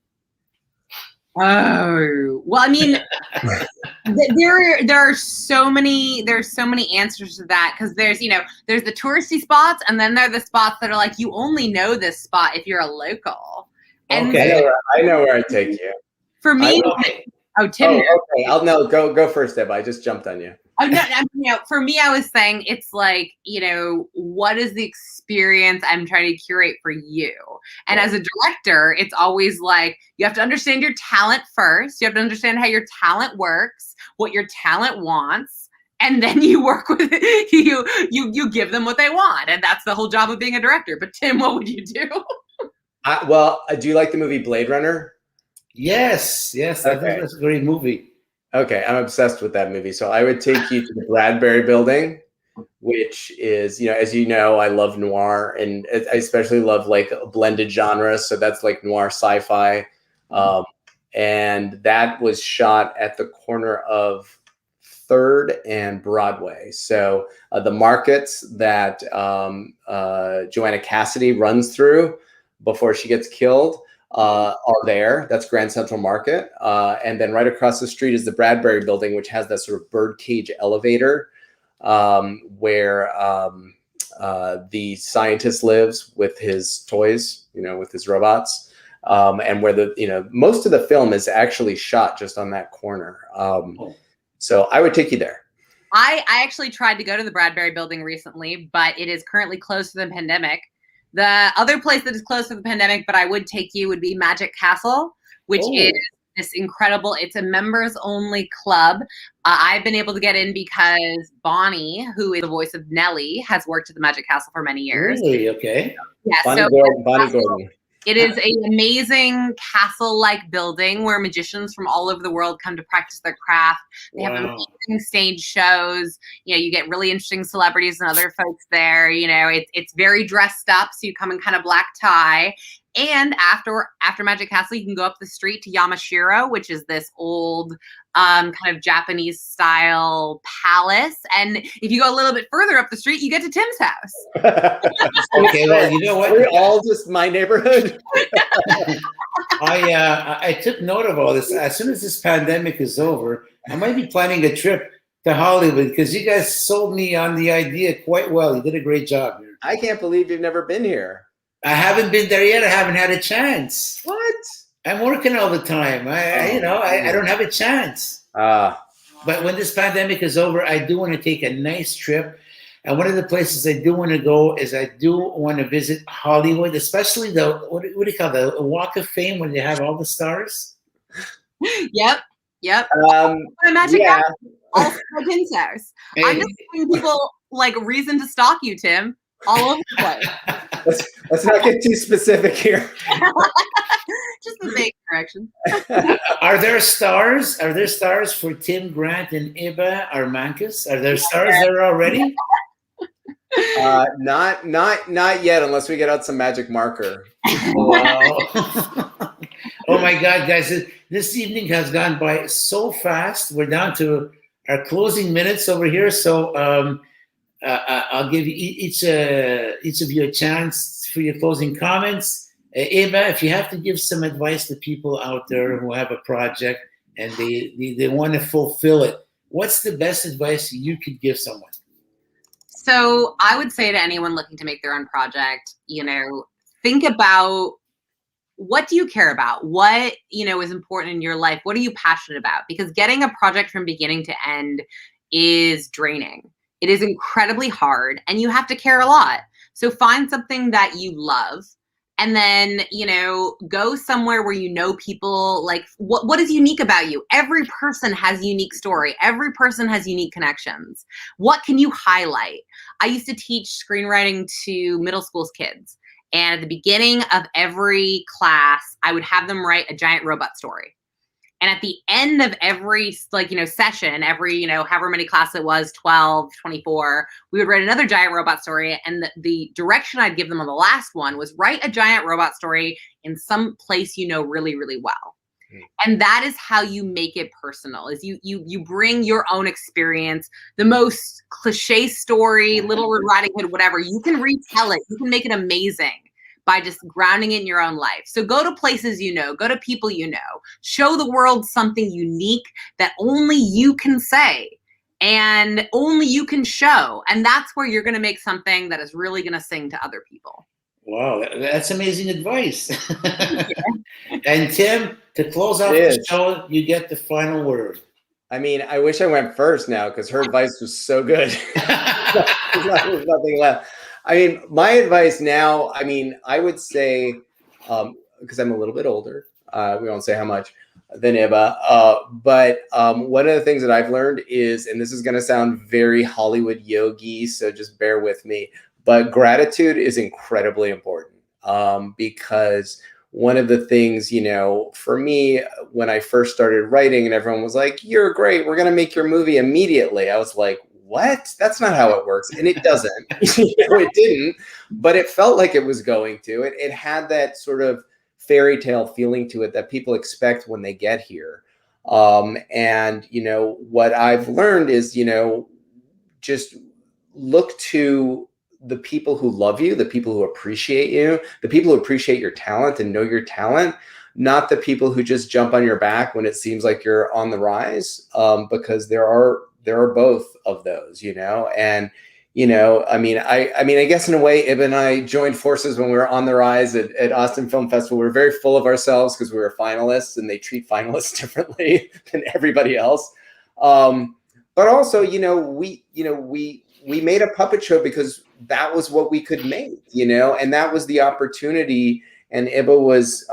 Oh, well, I mean, there are so many answers to that, because there's the touristy spots, and then there are the spots that are like, you only know this spot if you're a local. And okay, I know where I take you. For me, Tim. Okay, I'll go first, Ibba. I just jumped on you. Oh, no, for me, I was saying it's like, what is the experience I'm trying to curate for you? And as a director, it's always like, you have to understand your talent first. You have to understand how your talent works, what your talent wants. and then you work with you give them what they want, and that's the whole job of being a director. But Tim, what would you do? Do you like the movie Blade Runner? Yes, I think that's a great movie. Okay, I'm obsessed with that movie. So I would take you to the Bradbury Building, which is, as you know, I love noir, and I especially love like blended genres. So that's like noir sci-fi. And that was shot at the corner of 3rd and Broadway. So the markets that Joanna Cassidy runs through before she gets killed are there. That's Grand Central Market. And then right across the street is the Bradbury Building, which has that sort of birdcage elevator where the scientist lives with his toys, with his robots. And where most of the film is actually shot just on that corner. So I would take you there. I actually tried to go to the Bradbury Building recently, but it is currently closed to the pandemic. The other place that is closed to the pandemic, but I would take you, would be Magic Castle, which is this incredible, it's a members only club. I've been able to get in because Bonnie, who is the voice of Nellie, has worked at the Magic Castle for many years. Really? Okay. Yeah, Bonnie Gordon. It is an amazing castle-like building where magicians from all over the world come to practice their craft. They have amazing stage shows. You get really interesting celebrities and other folks there. It's very dressed up, so you come in kind of black tie. And after Magic Castle, you can go up the street to Yamashiro, which is this old kind of Japanese style palace. And if you go a little bit further up the street, you get to Tim's house. Okay, well, you know what? We're all just my neighborhood. I took note of all this. As soon as this pandemic is over, I might be planning a trip to Hollywood because you guys sold me on the idea quite well. You did a great job here. I can't believe you've never been here. I haven't been there yet. I haven't had a chance. What? I'm working all the time. I don't have a chance. But when this pandemic is over, I do want to take a nice trip. And one of the places I do want to go is I do want to visit Hollywood, especially what do you call the Walk of Fame when they have all the stars? Yep. Magic Castle, also Tim's house. Hey. I'm just giving people like reason to stalk you, Tim, all over the place. Let's not get too specific here. Just the big correction. Are there stars? Are there stars for Tim, Grant, and Ibba Armancus? Are there stars there already? Not yet, unless we get out some magic marker. Wow. Oh my God, guys! This evening has gone by so fast. We're down to our closing minutes over here, so I'll give you each of you a chance for your closing comments. Ibba, if you have to give some advice to people out there who have a project and they want to fulfill it, what's the best advice you could give someone? So I would say to anyone looking to make their own project, think about, what do you care about? What, is important in your life? What are you passionate about? Because getting a project from beginning to end is draining. It is incredibly hard and you have to care a lot. So find something that you love. And then, go somewhere where people, like, what is unique about you? Every person has a unique story. Every person has unique connections. What can you highlight? I used to teach screenwriting to middle school kids. And at the beginning of every class, I would have them write a giant robot story. And at the end of every, session, every, however many classes it was, 12, 24, we would write another giant robot story. And the direction I'd give them on the last one was write a giant robot story in some place really, really well. And that is how you make it personal, is you bring your own experience, the most cliche story, Little Red Riding Hood, whatever. You can retell it. You can make it amazing by just grounding it in your own life. So go to places go to people show the world something unique that only you can say and only you can show. And that's where you're going to make something that is really going to sing to other people. Wow, that's amazing advice. And Tim, to close out the show, you get the final word. I mean, I wish I went first now because her advice was so good. There's nothing left. I mean, my advice now, I would say, because I'm a little bit older, we won't say how much, than Ibba. But one of the things that I've learned is, and this is going to sound very Hollywood yogi, so just bear with me, but gratitude is incredibly important because one of the things, you know, for me, when I first started writing and everyone was like, you're great, we're going to make your movie immediately. I was like, what? That's not how it works. And it doesn't. You know, it didn't, but it felt like it was going to. It had that sort of fairy tale feeling to it that people expect when they get here. And, you know, what I've learned is, you know, just look to the people who love you, the people who appreciate you, the people who appreciate your talent and know your talent, not the people who just jump on your back when it seems like you're on the rise, because there are both of those, you know. And, you know, I mean, I guess in a way, Ibba and I joined forces when we were on the rise at Austin Film Festival. We were very full of ourselves because we were finalists, and they treat finalists differently than everybody else. But also, you know, we made a puppet show because that was what we could make, you know, and that was the opportunity. And Ibba was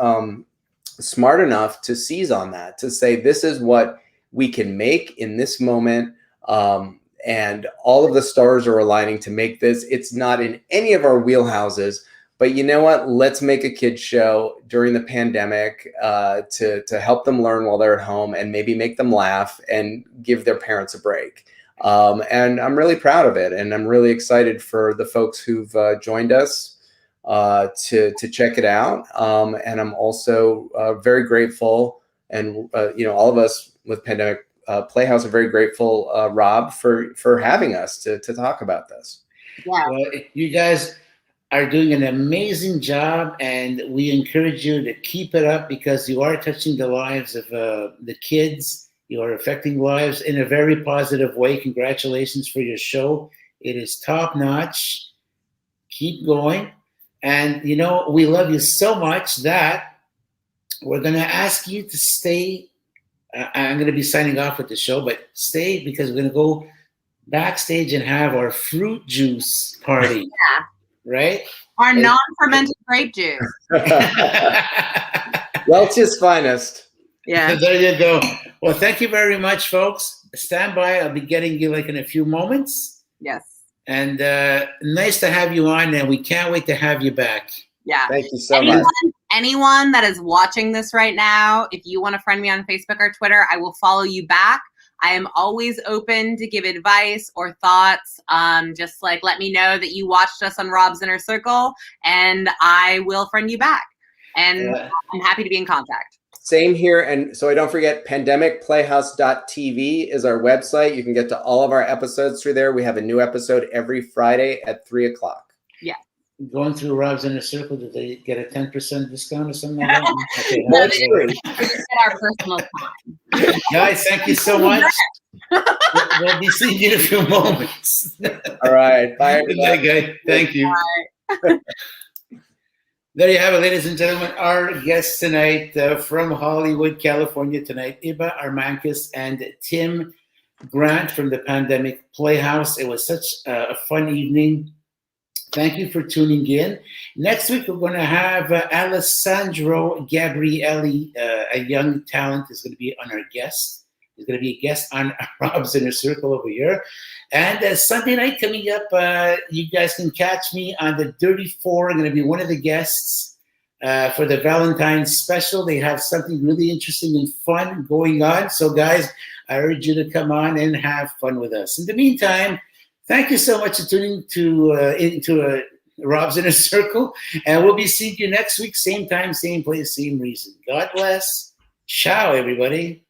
smart enough to seize on that, to say, this is what we can make in this moment. And all of the stars are aligning to make this. It's not in any of our wheelhouses, but you know what? Let's make a kids show during the pandemic to help them learn while they're at home, and maybe make them laugh and give their parents a break. And I'm really proud of it. And I'm really excited for the folks who've joined us to check it out. And I'm also very grateful. And, you know, all of us with Pandemic Playhouse are very grateful, Rob, for having us to talk about this. Yeah. Well, you guys are doing an amazing job, and we encourage you to keep it up, because you are touching the lives of the kids. You are affecting lives in a very positive way. Congratulations for your show. It is top notch. Keep going. And, you know, we love you so much that we're going to ask you to stay. I'm going to be signing off with the show, but stay, because we're going to go backstage and have our fruit juice party. Yeah. Right? Our non-fermented grape juice. Welch's finest. Yeah. There you go. Well, thank you very much, folks. Stand by. I'll be getting you like in a few moments. Yes. And nice to have you on, and we can't wait to have you back. Yeah. Thank you so much. Anyone that is watching this right now, if you want to friend me on Facebook or Twitter, I will follow you back. I am always open to give advice or thoughts. Just like let me know that you watched us on Rob's Inner Circle, and I will friend you back. And I'm happy to be in contact. Same here. And so I don't forget, pandemicplayhouse.tv is our website. You can get to all of our episodes through there. We have a new episode every Friday at 3:00. Yeah. Going through Rob's Inner Circle, did they get a 10% discount or something like that? Okay, No, they get our personal time. guys, thank you so much. We'll be seeing you in a few moments. All right. Bye, Good night, guys. Thank you. There you have it, ladies and gentlemen. Our guests tonight from Hollywood, California tonight, Ibba Armankis and Tim Grant from the Pandemic Playhouse. It was such a fun evening. Thank you for tuning in. Next week, we're going to have Alessandro Gabrielli, a young talent, is going to be on our guest. He's going to be a guest on Rob's Inner Circle over here. And Sunday night coming up, you guys can catch me on the Dirty Four. I'm going to be one of the guests for the Valentine's special. They have something really interesting and fun going on. So, guys, I urge you to come on and have fun with us. In the meantime, thank you so much for tuning into Rob's Inner Circle. And we'll be seeing you next week, same time, same place, same reason. God bless. Ciao, everybody.